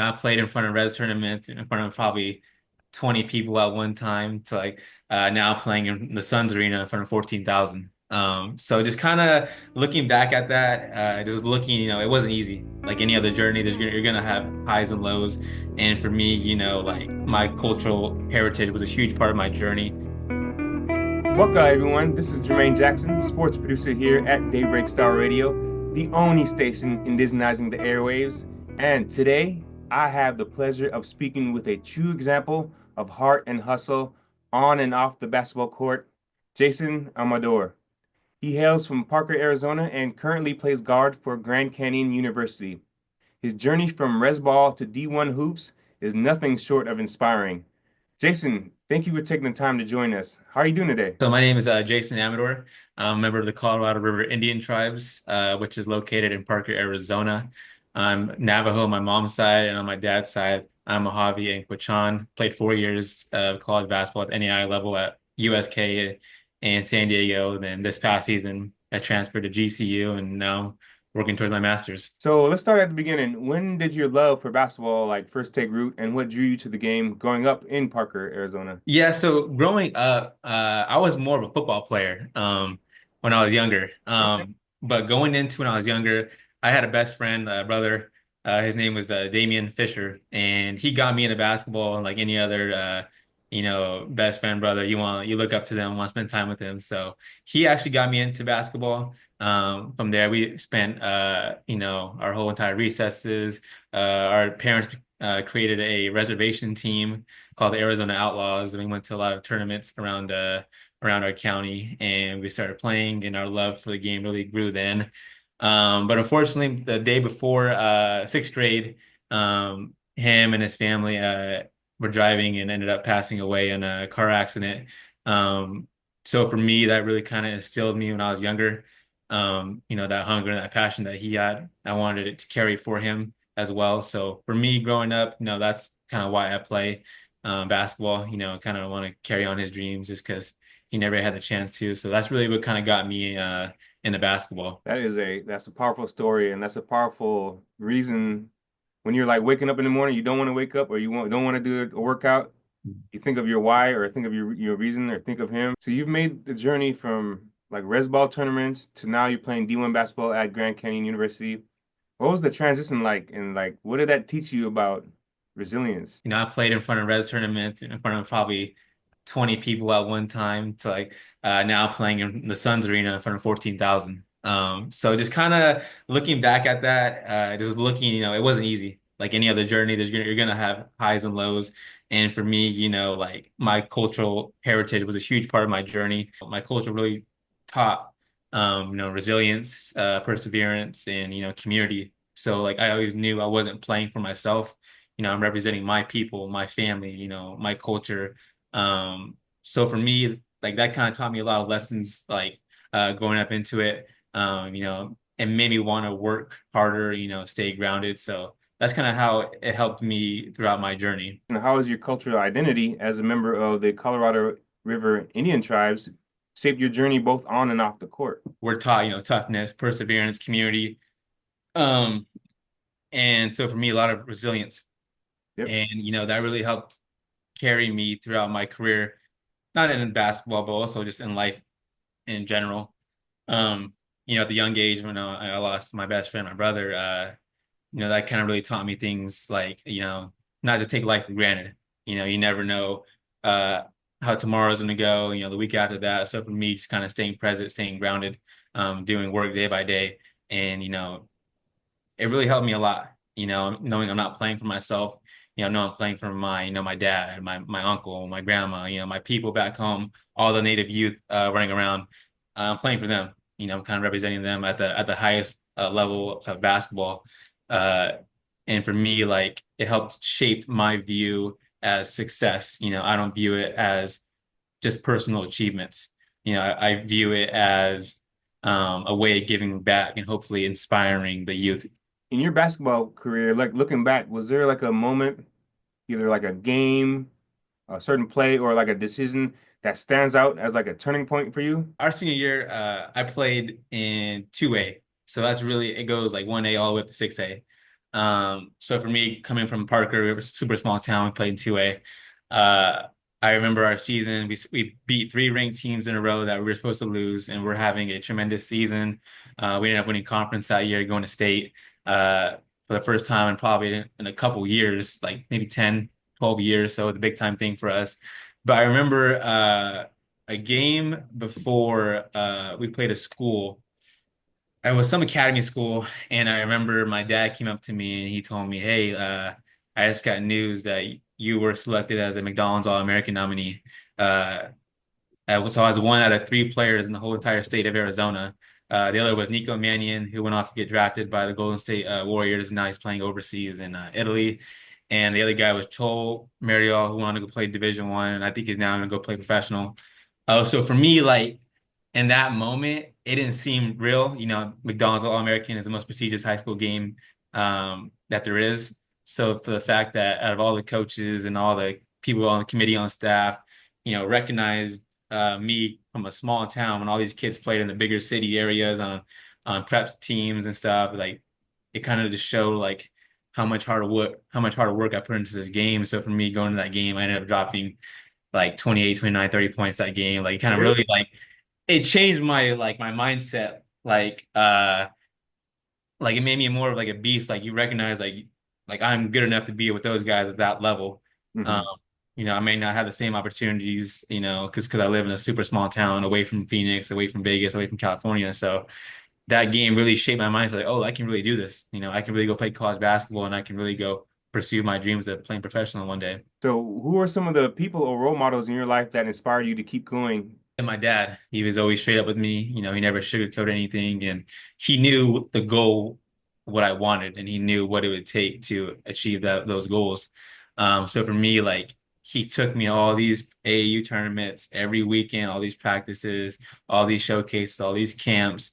I played in front of res tournaments in front of probably 20 people at one time to like now playing in the Suns arena in front of 14,000. So just kind of looking back at that, just looking, it wasn't easy. Like any other journey, you're gonna have highs and lows. And for me, like my cultural heritage was a huge part of my journey. Welcome, everyone. This is Jermaine Jackson, sports producer here at Daybreak Star Radio, the only station indigenizing the airwaves. And today, I have the pleasure of speaking with a true example of heart and hustle on and off the basketball court, Jason Amador. He hails from Parker, Arizona, and currently plays guard for Grand Canyon University. His journey from res ball to D1 hoops is nothing short of inspiring. Jason, thank you for taking the time to join us. How are you doing today? So my name is Jason Amador. I'm a member of the Colorado River Indian Tribes, which is located in Parker, Arizona. I'm Navajo on my mom's side, and on my dad's side, I'm Mojave and Quechan. Played 4 years of college basketball at NAI level at USK in San Diego. And then this past season, I transferred to GCU, and now working towards my master's. So let's start at the beginning. When did your love for basketball like first take root, and what drew you to the game growing up in Parker, Arizona? Yeah, so growing up, I was more of a football player when I was younger. Okay. But going into when I was younger, I had a best friend, brother. His name was Damian Fisher, and he got me into basketball. And like any other, best friend, brother, you look up to them, want to spend time with them. So he actually got me into basketball. From there, we spent, our whole entire recesses. Our parents created a reservation team called the Arizona Outlaws, and we went to a lot of tournaments around our county, and we started playing, and our love for the game really grew then. But unfortunately, the day before sixth grade, him and his family were driving and ended up passing away in a car accident. So for me, that really kind of instilled me when I was younger. That hunger and that passion that he had, I wanted it to carry for him as well. So for me, growing up, that's kind of why I play basketball, kind of want to carry on his dreams just because he never had the chance to. So that's really what kind of got me into basketball. That's a powerful story, and that's a powerful reason when you're like waking up in the morning, you don't want to wake up or don't want to do a workout. You think of your why or think of your reason or think of him. So you've made the journey from like res ball tournaments to now you're playing D1 basketball at Grand Canyon University. What was the transition like, and like what did that teach you about resilience? I played in front of res tournaments in front of probably 20 people at one time to like now playing in the Suns arena in front of 14,000. So just kind of looking back at that, just looking, it wasn't easy. Like any other journey, you're gonna have highs and lows. And for me, like my cultural heritage was a huge part of my journey. My culture really taught, resilience, perseverance, and community. So like I always knew I wasn't playing for myself. I'm representing my people, my family, my culture. So for me, like that kind of taught me a lot of lessons, like going up into it, and made me want to work harder, stay grounded. So that's kind of how it helped me throughout my journey. And how has your cultural identity as a member of the Colorado River Indian tribes shaped your journey both on and off the court? We're taught, toughness, perseverance, community. Um, and so for me, a lot of resilience. Yep. And, that really helped carry me throughout my career, not in basketball, but also just in life in general. At the young age when I lost my best friend, my brother, that kind of really taught me things like, not to take life for granted. You never know uh, how tomorrow's going to go, the week after that. So for me, just kind of staying present, staying grounded, doing work day by day. And, it really helped me a lot, knowing I'm not playing for myself. No, I'm playing for my dad, my uncle, my grandma, my people back home, all the native youth running around. I'm playing for them. I'm kind of representing them at the highest level of basketball. Uh, and for me, like it helped shape my view as success. I don't view it as just personal achievements. I view it as a way of giving back and hopefully inspiring the youth. In your basketball career, like looking back, was there like a moment, either like a game, a certain play, or like a decision that stands out as like a turning point for you? Our senior year, I played in 2A. So that's really, it goes like 1A all the way up to 6A. So for me, coming from Parker, we were a super small town. We played in 2A. Uh, I remember our season. We beat three ranked teams in a row that we were supposed to lose, and we're having a tremendous season. We ended up winning conference that year, going to state for the first time in probably in a couple years, like maybe 10, 12 years. So it's a big time thing for us. But I remember a game before we played a school. I was some academy school, and I remember my dad came up to me and he told me, "Hey, I just got news that you were selected as a McDonald's All-American nominee." Uh, so I was one out of three players in the whole entire state of Arizona. The other was Nico Mannion, who went off to get drafted by the Golden State Warriors, and now he's playing overseas in Italy. And the other guy was Chol Marial, who wanted to go play Division One, and I think he's now going to go play professional. So for me, like in that moment, it didn't seem real. McDonald's All-American is the most prestigious high school game that there is. So for the fact that out of all the coaches and all the people on the committee on staff, recognized me from a small town when all these kids played in the bigger city areas on preps teams and stuff, like it kind of just showed like how much harder work I put into this game. So for me going to that game, I ended up dropping like 28, 29, 30 points that game. Like kind of Really? really like it changed my mindset. Like it made me more of like a beast. Like you recognize like I'm good enough to be with those guys at that level. Um, Hmm. I may not have the same opportunities, because I live in a super small town away from Phoenix, away from Vegas, away from California. So that game really shaped my mind. It's like, oh, I can really do this. I can really go play college basketball and I can really go pursue my dreams of playing professional one day. So, who are some of the people or role models in your life that inspire you to keep going? And my dad, he was always straight up with me. He never sugarcoated anything, and he knew the goal, what I wanted, and he knew what it would take to achieve those goals. So for me, like he took me to all these AAU tournaments every weekend, all these practices, all these showcases, all these camps,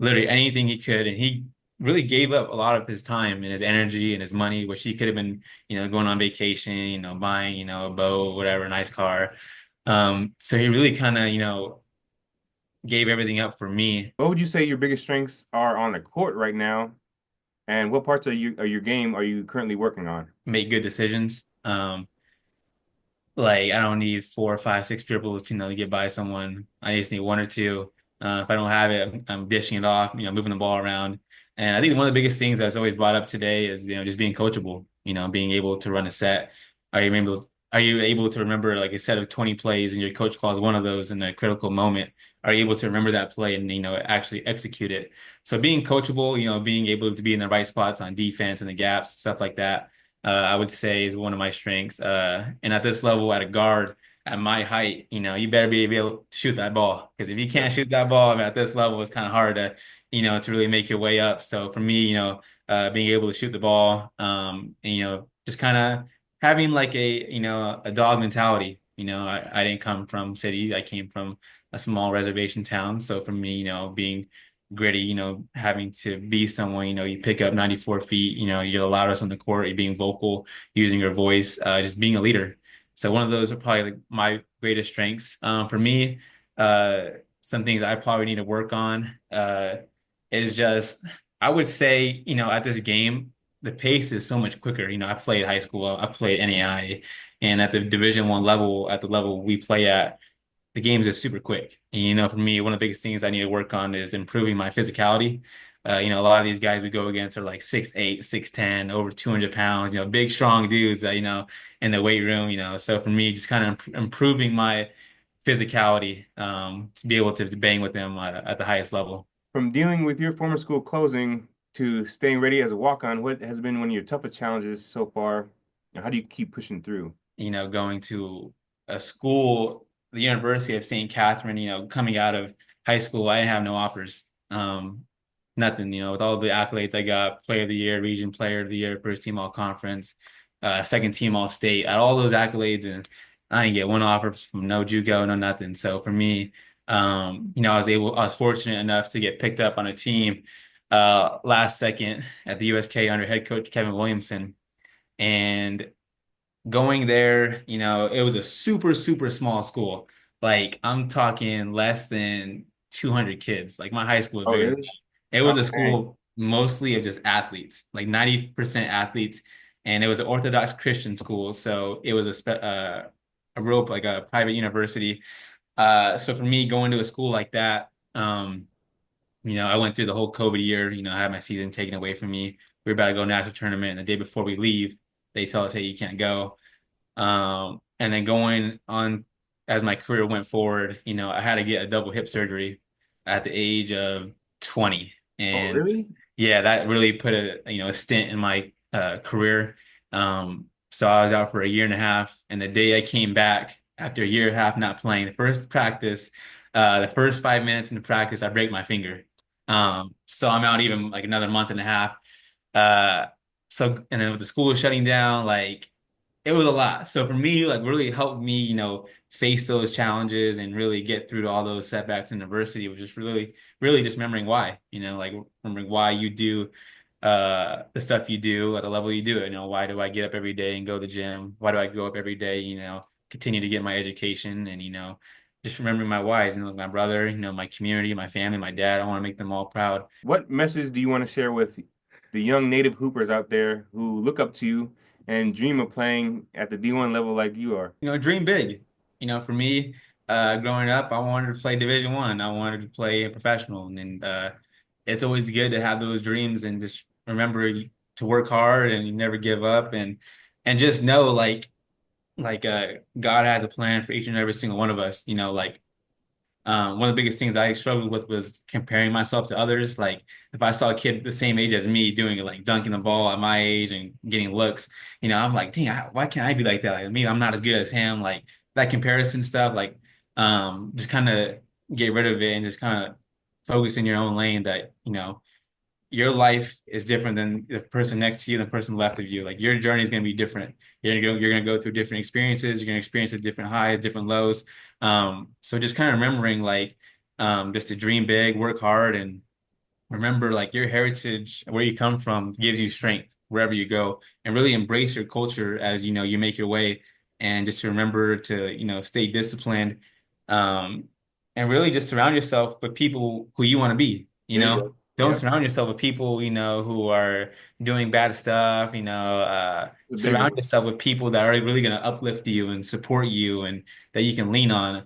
literally anything he could, and he really gave up a lot of his time and his energy and his money, which he could have been, going on vacation, buying, a boat, whatever, a nice car. So he really kind of, gave everything up for me, What would you say your biggest strengths are on the court right now, and what parts of your game are you currently working on? make good decisions. Like I don't need four, five, six dribbles, to get by someone. I just need one or two. If I don't have it, I'm dishing it off, moving the ball around. And I think one of the biggest things that's always brought up today is, just being coachable, being able to run a set. Are you able to remember like a set of 20 plays and your coach calls one of those in a critical moment? Are you able to remember that play and, actually execute it? So being coachable, being able to be in the right spots on defense and the gaps, stuff like that, I would say is one of my strengths. And at this level, at a guard, at my height, you better be able to shoot that ball. Because if you Yeah. can't shoot that ball, I mean, at this level, it's kind of hard to really make your way up. So for me, being able to shoot the ball, and, just kind of having like a dog mentality. I didn't come from city. I came from a small reservation town. So for me, being gritty, having to be someone, you pick up 94 feet, you're the loudest on the court, you're being vocal, using your voice, just being a leader. So one of those are probably like my greatest strengths. For me, uh, some things I probably need to work on, is just, I would say, at this game, the pace is so much quicker. I played high school, I played NAI, and at the Division 1 level, at the level we play at, the games is super quick. And, for me, one of the biggest things I need to work on is improving my physicality. A lot of these guys we go against are like 6'8", 6'10", over 200 pounds, big, strong dudes that, in the weight room, So for me, just kind of improving my physicality, to be able to bang with them at the highest level. From dealing with your former school closing to staying ready as a walk-on, what has been one of your toughest challenges so far? And how do you keep pushing through? Going to a school, the University of St. Catherine, coming out of high school, I didn't have no offers. Nothing, with all the accolades I got, player of the year, region player of the year, first team all conference, second team all state, at all those accolades, and I didn't get one offer from no JUCO, no nothing. So for me, I was fortunate enough to get picked up on a team last second at the USK under head coach Kevin Williamson. And going there, it was a super, super small school. Like I'm talking less than 200 kids. Like my high school was Oh, bigger than really? that. It Oh, was a dang. school. mostly of just athletes, like 90% athletes, and it was an Orthodox Christian school, so it was a real like a private university. So for me going to a school like that, I went through the whole COVID year. I had my season taken away from me. We were about to go national tournament, and the day before we leave, they tell us, "Hey, you can't go." And then going on as my career went forward, I had to get a double hip surgery at the age of 20. Oh, And really? yeah, that really put a stint in my career. So I was out for a year and a half, and the day I came back after a year and a half not playing, the first 5 minutes in the practice, I break my finger. So I'm out even like another month and a half. Uh, and then with the school shutting down, like it was a lot. So for me, like really helped me, face those challenges and really get through to all those setbacks in adversity, was just really, really just remembering why, like remembering why you do the stuff you do at the level you do it. Why do I get up every day and go to the gym? Why do I go up every day, continue to get my education and, just remembering my whys, like my brother, my community, my family, my dad. I want to make them all proud. What message do you want to share with the young native hoopers out there who look up to you and dream of playing at the D1 level like you are? Dream big. For me, growing up, I wanted to play Division One. I wanted to play a professional, and it's always good to have those dreams and just remember to work hard and you never give up and just know like God has a plan for each and every single one of us. Like one of the biggest things I struggled with was comparing myself to others. Like if I saw a kid the same age as me doing it, like dunking the ball at my age and getting looks, I'm like, dang, why can't I be like that? Like me, I'm not as good as him. Like that comparison stuff, like just kind of get rid of it and just kind of focus in your own lane that, your life is different than the person next to you and the person left of you. Like your journey is going to be different. You're gonna go through different experiences. You're gonna experience different highs, different lows. So just kind of remembering like just to dream big, work hard, and remember like your heritage, where you come from, gives you strength wherever you go, and really embrace your culture as you make your way, and just to remember to stay disciplined, um, and really just surround yourself with people who you want to be. There you go. Don't Yep, surround yourself with people who are doing bad stuff. it's a big Surround one. yourself with people that are really going to uplift you and support you, and that you can lean on.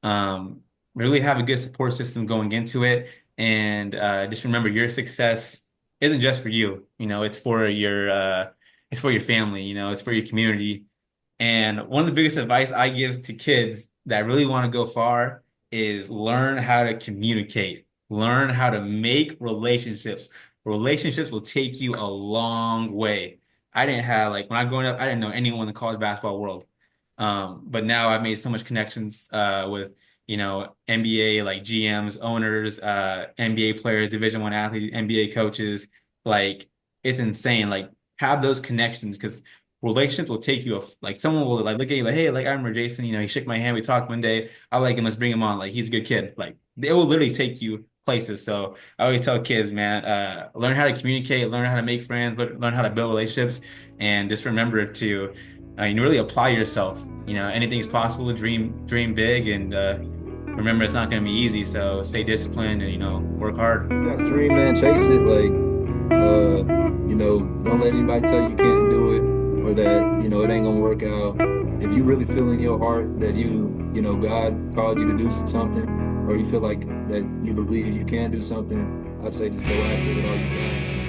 Um, really have a good support system going into it, and just remember your success isn't just for you. It's for your family. It's for your community. And one of the biggest advice I give to kids that really want to go far is learn how to communicate, learn how to make relationships. Relationships will take you a long way. I didn't have like when I was growing up, I didn't know anyone in the college basketball world. But now I've made so much connections with NBA like GMs, owners, NBA players, Division One athletes, NBA coaches. Like it's insane. Like have those connections because relationships will take you like someone will like look at you like, hey, like I remember Jason, he shook my hand, we talked one day. I like him, let's bring him on. Like he's a good kid. Like it will literally take you places. So I always tell kids, man, learn how to communicate, learn how to make friends, learn how to build relationships, and just remember to really apply yourself. Anything is possible. Dream big, and remember it's not going to be easy. So stay disciplined and work hard. You got a dream, man, chase it. Like, don't let anybody tell you you can't do it or that, it ain't gonna work out. If you really feel in your heart that God called you to do something, or you feel like that you believe you can do something, I'd say just go after it with all you got.